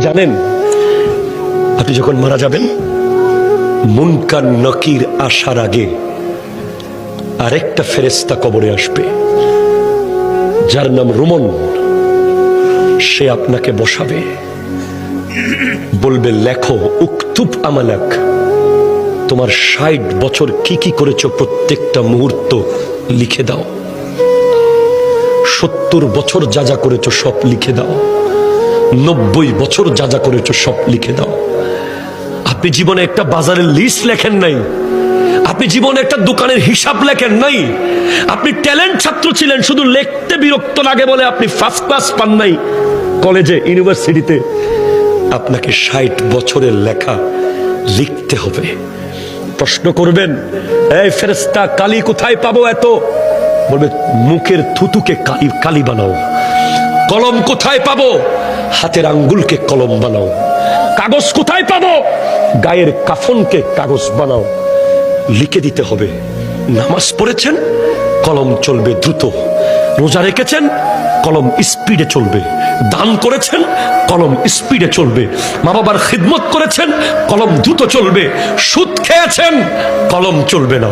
জানেন আপনি যখন মারা যাবেন মুনকার নকির আসার আগে আরেকটা ফেরেশতা কবরে আসবে, যার নাম রুমন। সে আপনাকে বসাবে, বলবে লেখো, উকতুব আমালাক, তোমার ৬০ বছর কি কি করেছো প্রত্যেকটা মুহূর্ত লিখে দাও। ৭০ বছর যা যা করেছো সব লিখে দাও। ৯০ বছর যা যা করেছো সব লিখে দাও। আপনি জীবনে একটা বাজারের লিস্ট লেখেন নাই, আপনি জীবনে একটা দোকানের হিসাব লেখেন নাই। আপনি ট্যালেন্ট ছাত্র ছিলেন, শুধু লিখতে বিরক্ত লাগে বলে আপনি ফার্স্ট ক্লাস পান নাই কলেজে, ইউনিভার্সিটিতে। আপনাকে ৬০ বছরের লেখা লিখতে হবে। প্রশ্ন করবেন, এই ফেরেশতা কালি কোথায় পাবো এত? বলবে মুখের থুতুকে কালি বানাও। কলম কোথায় পাবো? হাতের আঙ্গুলকে কলম বানাও। কাগজ কোথায় পাবো? গায়ের কাফনকে কাগজ বানাও। লিখে দিতে হবে। নামাজ পড়েছেন, কলম চলবে দ্রুত। রোজা রেখেছেন, কলম স্পিডে চলবে। দান করেছেন, কলম স্পিডে চলবে। মা বাবার খিদমত করেছেন, কলম দ্রুত চলবে। সুদ খেয়েছেন, কলম চলবে না।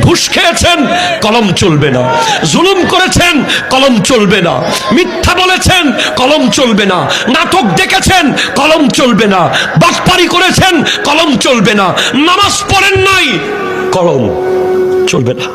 ঘুষ খেয়েছেন, কলম চলবে না। জুলুম করেছেন, কলম চলবে না। মিথ্যা বলেছেন, কলম চলবে না। নাটক দেখেছেন, কলম চলবে না। বাটপারি করেছেন, কলম চলবে না। নামাজ পড়েন নাই, কলম চলবে না।